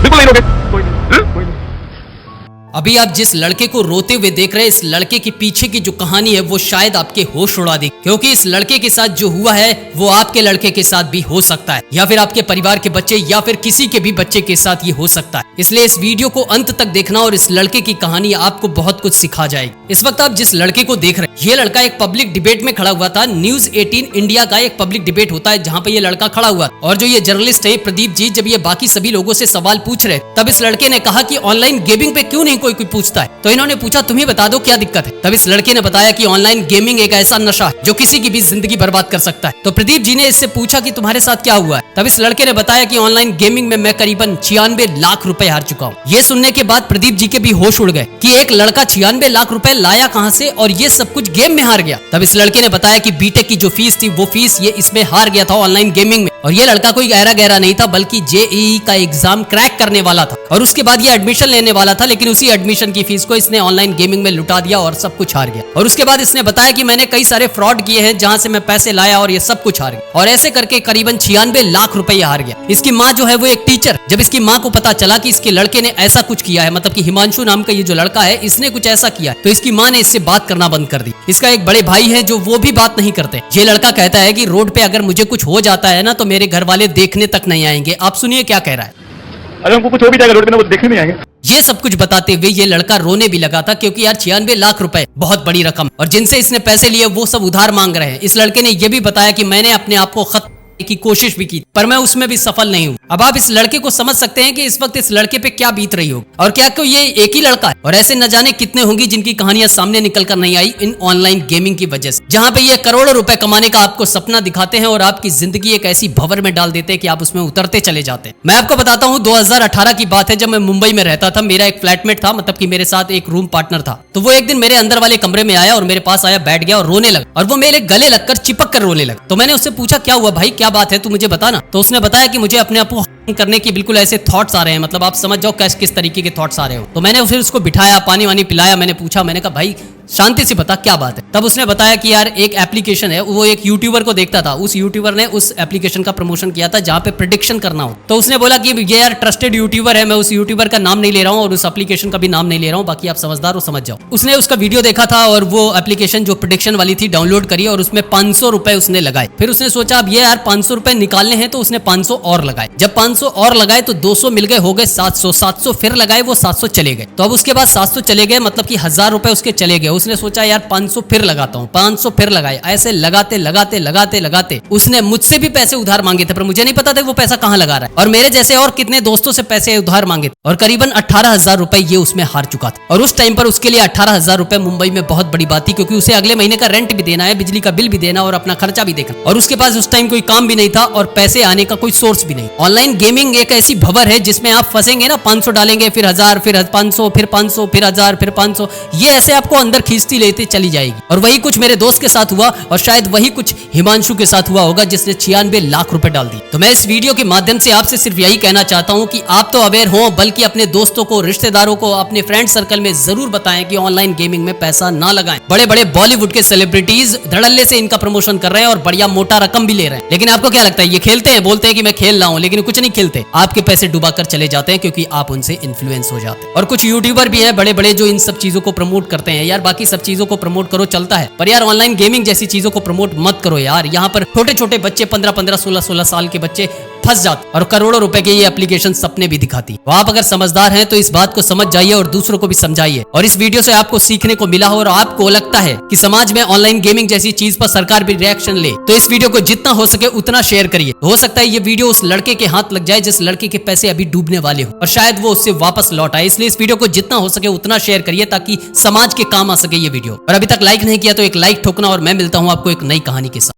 बिल्कुल नहीं रोके। कोई नहीं, कोई नहीं। अभी आप जिस लड़के को रोते हुए देख रहे हैं, इस लड़के के पीछे की जो कहानी है वो शायद आपके होश उड़ा दे, क्योंकि इस लड़के के साथ जो हुआ है वो आपके लड़के के साथ भी हो सकता है, या फिर आपके परिवार के बच्चे या फिर किसी के भी बच्चे के साथ ये हो सकता है। इसलिए इस वीडियो को अंत तक देखना और इस लड़के की कहानी आपको बहुत कुछ सिखा जाएगी। इस वक्त आप जिस लड़के को देख रहे हैं, ये लड़का एक पब्लिक डिबेट में खड़ा हुआ था। न्यूज 18 इंडिया का एक पब्लिक डिबेट होता है जहाँ पे ये लड़का खड़ा हुआ, और जो ये जर्नलिस्ट है प्रदीप जी, जब ये बाकी सभी लोगों से सवाल पूछ रहे तब इस लड़के ने कहा कि ऑनलाइन गेमिंग पे क्यों नहीं कोई पूछता है। तो इन्होंने पूछा तुम्हें बता दो क्या दिक्कत है। तब इस लड़के ने बताया कि ऑनलाइन गेमिंग एक ऐसा नशा है जो किसी की भी जिंदगी बर्बाद कर सकता है। तो प्रदीप जी ने इससे पूछा कि तुम्हारे साथ क्या हुआ है। तब इस लड़के ने बताया कि ऑनलाइन गेमिंग में मैं करीबन 96 लाख रुपए हार चुका हूँ। ये सुनने के बाद प्रदीप जी के भी होश उड़ गए कि एक लड़का 96 लाख रुपए लाया कहाँ से और ये सब कुछ गेम में हार गया। तब इस लड़के ने बताया कि बीटेक की जो फीस थी वो फीस ये इसमें हार गया था ऑनलाइन गेमिंग में, और ये लड़का कोई गहरा गहरा नहीं था बल्कि जेईई का एग्जाम क्रैक करने वाला था, और उसके बाद ये एडमिशन लेने वाला था, लेकिन उसी एडमिशन की फीस को इसने ऑनलाइन गेमिंग में लुटा दिया और सब कुछ हार गया। और उसके बाद इसने बताया कि मैंने कई सारे फ्रॉड किए हैं जहां से मैं पैसे लाया और ये सब कुछ हार गया, और ऐसे करके करीबन 96 लाख रुपए हार गया। इसकी माँ जो है वो एक टीचर, जब इसकी माँ को पता चला कि इसके लड़के ने ऐसा कुछ किया है, मतलब कि हिमांशु नाम का ये जो लड़का है इसने कुछ ऐसा किया, तो इसकी माँ ने इससे बात करना बंद कर दी। इसका एक बड़े भाई है जो वो भी बात नहीं करते। ये लड़का कहता है कि रोड पे अगर मुझे कुछ हो जाता है ना तो मेरे घर वाले देखने तक नहीं आएंगे। आप सुनिए क्या कह रहा है। अगर हमको कुछ हो भी जाएगा रोड पे ना, वो देखने नहीं आएंगे। ये सब कुछ बताते हुए ये लड़का रोने भी लगा था, क्योंकि यार 96 लाख रुपए बहुत बड़ी रकम, और जिनसे इसने पैसे लिए वो सब उधार मांग रहे हैं। इस लड़के ने यह भी बताया कि मैंने अपने आप को खत्म की कोशिश भी की पर मैं उसमें भी सफल नहीं हूँ। अब आप इस लड़के को समझ सकते हैं कि इस वक्त इस लड़के पे क्या बीत रही होगी, और क्या क्यों ये एक ही लड़का है और ऐसे न जाने कितने होंगी जिनकी कहानियां सामने निकल कर नहीं आई इन ऑनलाइन गेमिंग की वजह से, जहां पे ये करोड़ों रुपए कमाने का आपको सपना दिखाते हैं और आपकी जिंदगी एक ऐसी भंवर में डाल देते हैं कि आप उसमें उतरते चले जाते हैं। मैं आपको बताता हूँ 2018 की बात है, जब मैं मुंबई में रहता था। मेरा एक फ्लैटमेट था, मतलब कि मेरे साथ एक रूम पार्टनर था। तो वो एक दिन मेरे अंदर वाले कमरे में आया और मेरे पास आया, बैठ गया और रोने लगा, और वो मेरे गले लगकर चिपक कर रोने लगा। तो मैंने उससे पूछा क्या हुआ भाई, क्या बात है, तू मुझे बता ना। तो उसने बताया कि मुझे अपने आप को करने की बिल्कुल ऐसे थॉट्स आ रहे हैं, मतलब आप समझ जाओ किस तरीके के थॉट्स आ रहे हो। तो मैंने फिर उसको बिठाया, पानी वानी पिलाया, मैंने पूछा, मैंने कहा भाई शांति से बता क्या बात है। तब उसने बताया कि यार एक एप्लीकेशन है, वो एक यूट्यूबर को देखता था, उस यूट्यूबर ने उस एप्लीकेशन का प्रमोशन किया था जहां पे प्रेडिक्शन करना हो। तो उसने बोला कि ये यार ट्रस्टेड यूट्यूबर है, मैं उस यूट्यूबर का नाम नहीं ले रहा हूँ और उस एप्लीकेशन का भी नाम नहीं ले रहा हूँ, बाकी आप समझदार हो समझ जाओ। उसने उसका वीडियो देखा था और वो एप्लीकेशन जो प्रेडिक्शन वाली थी डाउनलोड करी और उसमें 500 रुपए उसने लगाए। फिर उसने सोचा अब ये यार 500 रुपए निकालने हैं, तो उसने 500 और लगाए। जब 500 और लगाए तो 200 मिल गए, हो गए 700, 700 फिर लगाए, वो 700 चले गए। तो अब उसके बाद 700 चले गए, मतलब कि 1000 रुपए उसके चले गए। उसने सोचा यार 500 फिर लगाता हूँ, 500 फिर लगाए। ऐसे लगाते लगाते लगाते लगाते उसने मुझसे भी पैसे उधार मांगे थे, पर मुझे नहीं पता था वो पैसा कहाँ लगा रहा है, और मेरे जैसे और कितने दोस्तों से पैसे उधार मांगे थे, और करीबन 18,000 रुपए ये उसमें हार चुका था। और उस टाइम पर उसके लिए 18,000 रुपए मुंबई में बहुत बड़ी बात थी, क्योंकि उसे अगले महीने का रेंट भी देना है, बिजली का बिल भी देना और अपना खर्चा भी देखना, और उसके पास उस टाइम कोई काम भी नहीं था और पैसे आने का कोई सोर्स भी नहीं। ऑनलाइन गेमिंग एक ऐसी भंवर है जिसमें आप फंसेंगे ना, 500 डालेंगे, फिर 1000, फिर 500, फिर 500, फिर 1000, फिर 500, ये ऐसे आपको अंदर खींचती लेते चली जाएगी। और वही कुछ मेरे दोस्त के साथ हुआ, और शायद वही कुछ हिमांशु के साथ हुआ होगा जिसने 96 लाख रुपए डाल दी। तो मैं इस वीडियो के माध्यम से आपसे सिर्फ यही कहना चाहता हूं कि आप तो अवेयर हो, बल्कि अपने दोस्तों को, रिश्तेदारों को, अपने फ्रेंड सर्कल में जरूर बताएं कि ऑनलाइन गेमिंग में पैसा ना लगाएं। बड़े बड़े बॉलीवुड के सेलिब्रिटीज धड़ल्ले से इनका प्रमोशन कर रहे हैं और बढ़िया मोटा रकम भी ले रहे हैं, लेकिन आपको क्या लगता है ये खेलते हैं? बोलते हैं कि मैं खेल रहा हूं, लेकिन कुछ नहीं खेलते, आपके पैसे डुबा कर चले जाते हैं, क्योंकि आप उनसे इन्फ्लुएंस हो जाते हैं। और कुछ यूट्यूबर भी है बड़े बड़े जो इन सब चीजों को प्रमोट करते हैं। यार बाकी सब चीजों को प्रमोट करो चलता है, पर यार ऑनलाइन गेमिंग जैसी चीजों को प्रमोट मत करो यार। यहाँ पर छोटे छोटे बच्चे 15-15, 16-16 साल के बच्चे फंस जाते और करोड़ों रुपए के ये एप्लीकेशन सपने भी दिखाती। तो आप अगर समझदार हैं तो इस बात को समझ जाइए और दूसरों को भी समझाइए। और इस वीडियो से आपको सीखने को मिला हो और आपको लगता है कि समाज में ऑनलाइन गेमिंग जैसी चीज पर सरकार भी रिएक्शन ले, तो इस वीडियो को जितना हो सके उतना शेयर करिए। हो सकता है ये वीडियो उस लड़के के हाथ लग जाए जिस लड़के के पैसे अभी डूबने वाले हो, और शायद वो उससे वापस लौट आए। इसलिए इस वीडियो को जितना हो सके उतना शेयर करिए ताकि समाज के काम आ सके ये वीडियो। और अभी तक लाइक नहीं किया तो एक लाइक ठोकना, और मैं मिलता हूँ आपको एक नई कहानी के साथ।